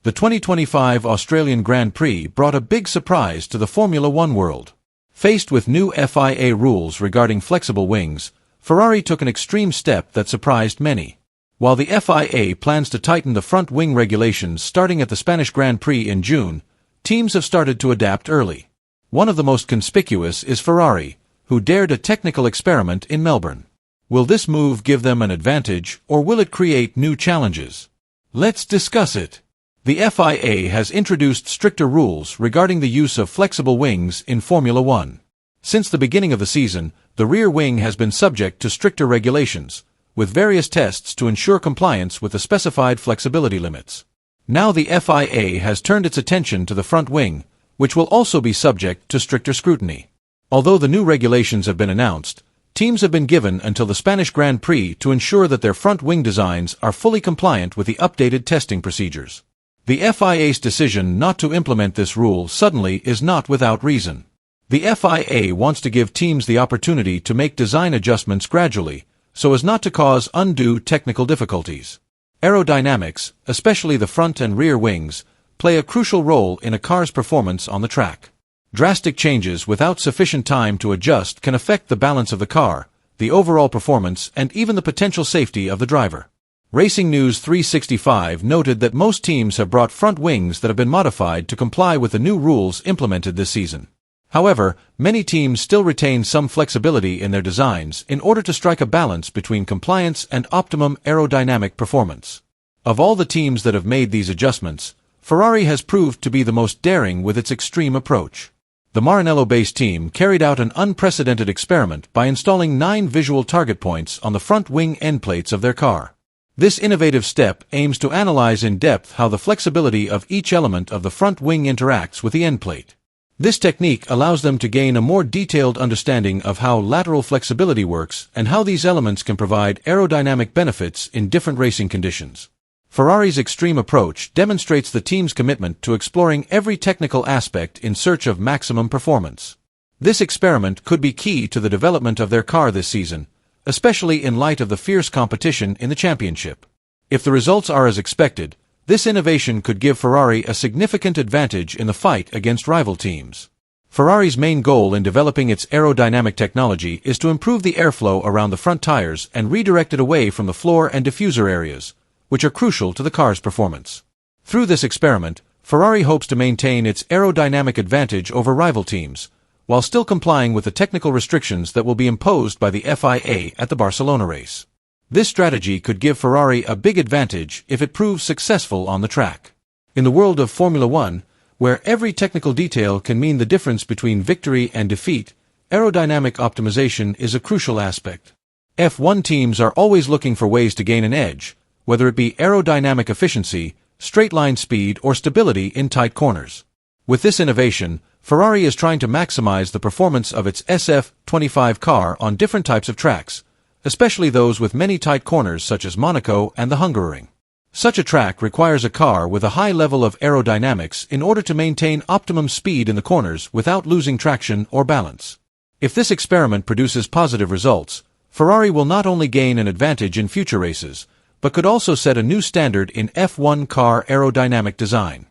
The 2025 Australian Grand Prix brought a big surprise to the Formula One world. Faced with new FIA rules regarding flexible wings, Ferrari took an extreme step that surprised many. While the FIA plans to tighten the front wing regulations starting at the Spanish Grand Prix in June, teams have started to adapt early. One of the most conspicuous is Ferrari, who dared a technical experiment in Melbourne. Will this move give them an advantage, or will it create new challenges? Let's discuss it. The FIA has introduced stricter rules regarding the use of flexible wings in Formula One. Since the beginning of the season, the rear wing has been subject to stricter regulations, with various tests to ensure compliance with the specified flexibility limits. Now the FIA has turned its attention to the front wing, which will also be subject to stricter scrutiny. Although the new regulations have been announced, teams have been given until the Spanish Grand Prix to ensure that their front wing designs are fully compliant with the updated testing procedures. The FIA's decision not to implement this rule suddenly is not without reason. The FIA wants to give teams the opportunity to make design adjustments gradually, so as not to cause undue technical difficulties. Aerodynamics, especially the front and rear wings, play a crucial role in a car's performance on the track. Drastic changes without sufficient time to adjust can affect the balance of the car, the overall performance, and even the potential safety of the driver. Racing News 365 noted that most teams have brought front wings that have been modified to comply with the new rules implemented this season. However, many teams still retain some flexibility in their designs in order to strike a balance between compliance and optimum aerodynamic performance. Of all the teams that have made these adjustments, Ferrari has proved to be the most daring with its extreme approach. The Maranello-based team carried out an unprecedented experiment by installing 9 visual target points on the front wing end plates of their car. This innovative step aims to analyze in depth how the flexibility of each element of the front wing interacts with the end plate. This technique allows them to gain a more detailed understanding of how lateral flexibility works and how these elements can provide aerodynamic benefits in different racing conditions. Ferrari's extreme approach demonstrates the team's commitment to exploring every technical aspect in search of maximum performance. This experiment could be key to the development of their car this season, especially in light of the fierce competition in the championship. If the results are as expected, this innovation could give Ferrari a significant advantage in the fight against rival teams. Ferrari's main goal in developing its aerodynamic technology is to improve the airflow around the front tires and redirect it away from the floor and diffuser areas, which are crucial to the car's performance. Through this experiment, Ferrari hopes to maintain its aerodynamic advantage over rival teams, while still complying with the technical restrictions that will be imposed by the FIA at the Barcelona race. This strategy could give Ferrari a big advantage if it proves successful on the track. In the world of Formula One, where every technical detail can mean the difference between victory and defeat, aerodynamic optimization is a crucial aspect. F1 teams are always looking for ways to gain an edge, whether it be aerodynamic efficiency, straight-line speed, or stability in tight corners. With this innovation, Ferrari is trying to maximize the performance of its SF25 car on different types of tracks, especially those with many tight corners such as Monaco and the Hungaroring. Such a track requires a car with a high level of aerodynamics in order to maintain optimum speed in the corners without losing traction or balance. If this experiment produces positive results, Ferrari will not only gain an advantage in future races, but could also set a new standard in F1 car aerodynamic design.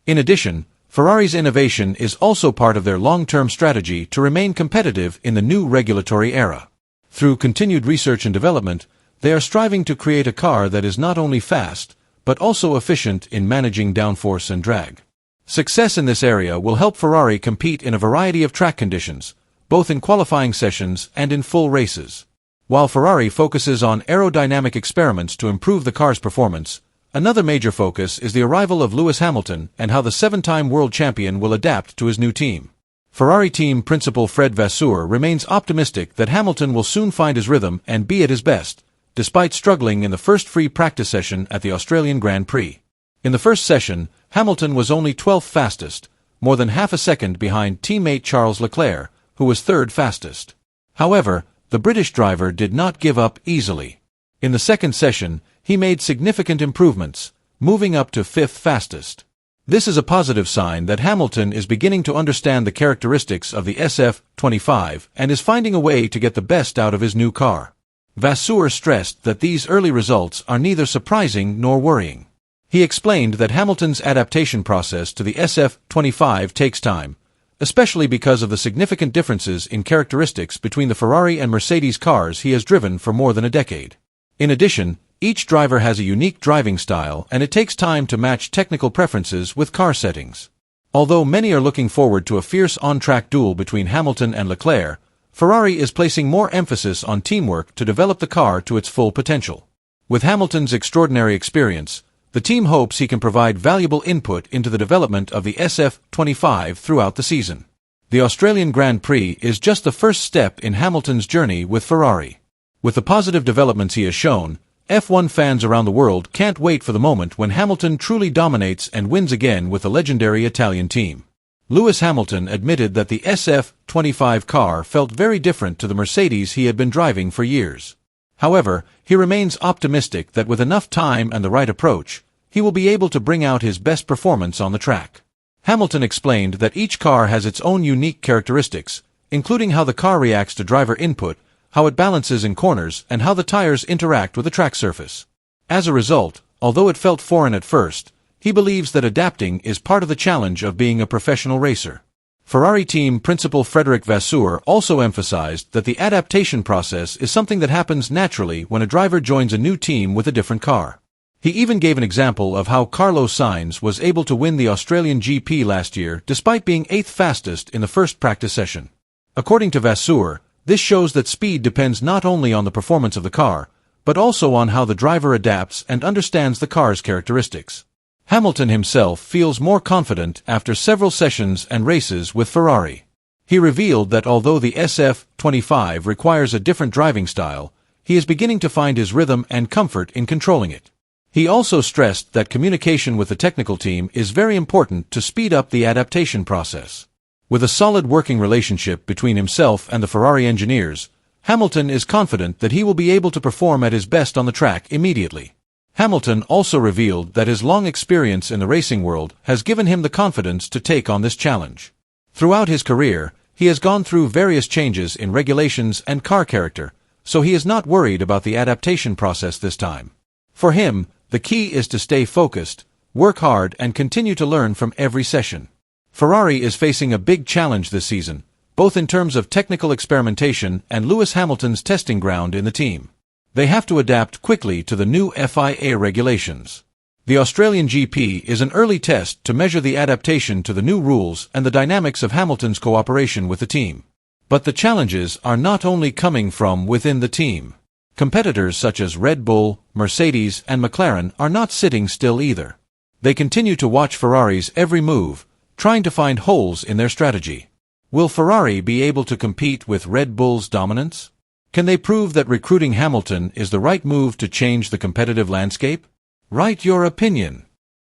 In addition, Ferrari's innovation is also part of their long-term strategy to remain competitive in the new regulatory era. Through continued research and development, they are striving to create a car that is not only fast, but also efficient in managing downforce and drag. Success in this area will help Ferrari compete in a variety of track conditions, both in qualifying sessions and in full races. While Ferrari focuses on aerodynamic experiments to improve the car's performance, another major focus is the arrival of Lewis Hamilton and how the 7-time world champion will adapt to his new team. Ferrari team principal Fred Vasseur remains optimistic that Hamilton will soon find his rhythm and be at his best, despite struggling in the first free practice session at the Australian Grand Prix. In the first session, Hamilton was only 12th fastest, more than half a second behind teammate Charles Leclerc, who was 3rd fastest. However, the British driver did not give up easily. In the second session, he made significant improvements, moving up to 5th fastest. This is a positive sign that Hamilton is beginning to understand the characteristics of the SF25 and is finding a way to get the best out of his new car. Vasseur stressed that these early results are neither surprising nor worrying. He explained that Hamilton's adaptation process to the SF25 takes time, especially because of the significant differences in characteristics between the Ferrari and Mercedes cars he has driven for more than a decade. In addition, each driver has a unique driving style and it takes time to match technical preferences with car settings. Although many are looking forward to a fierce on-track duel between Hamilton and Leclerc, Ferrari is placing more emphasis on teamwork to develop the car to its full potential. With Hamilton's extraordinary experience, the team hopes he can provide valuable input into the development of the SF25 throughout the season. The Australian Grand Prix is just the first step in Hamilton's journey with Ferrari. With the positive developments he has shown, F1 fans around the world can't wait for the moment when Hamilton truly dominates and wins again with the legendary Italian team. Lewis Hamilton admitted that the SF25 car felt very different to the Mercedes he had been driving for years. However, he remains optimistic that with enough time and the right approach, he will be able to bring out his best performance on the track. Hamilton explained that each car has its own unique characteristics, including how the car reacts to driver input, how it balances in corners, and how the tires interact with the track surface. As a result, although it felt foreign at first, he believes that adapting is part of the challenge of being a professional racer. Ferrari team principal Frédéric Vasseur also emphasized that the adaptation process is something that happens naturally when a driver joins a new team with a different car. He even gave an example of how Carlos Sainz was able to win the Australian GP last year despite being 8th fastest in the first practice session. According to Vasseur, this shows that speed depends not only on the performance of the car, but also on how the driver adapts and understands the car's characteristics. Hamilton himself feels more confident after several sessions and races with Ferrari. He revealed that although the SF25 requires a different driving style, he is beginning to find his rhythm and comfort in controlling it. He also stressed that communication with the technical team is very important to speed up the adaptation process. With a solid working relationship between himself and the Ferrari engineers, Hamilton is confident that he will be able to perform at his best on the track immediately. Hamilton also revealed that his long experience in the racing world has given him the confidence to take on this challenge. Throughout his career, he has gone through various changes in regulations and car character, so he is not worried about the adaptation process this time. For him, the key is to stay focused, work hard, and continue to learn from every session. Ferrari is facing a big challenge this season, both in terms of technical experimentation and Lewis Hamilton's testing ground in the team. They have to adapt quickly to the new FIA regulations. The Australian GP is an early test to measure the adaptation to the new rules and the dynamics of Hamilton's cooperation with the team. But the challenges are not only coming from within the team. Competitors such as Red Bull, Mercedes, and McLaren are not sitting still either. They continue to watch Ferrari's every move, trying to find holes in their strategy. Will Ferrari be able to compete with Red Bull's dominance? Can they prove that recruiting Hamilton is the right move to change the competitive landscape? Write your opinion.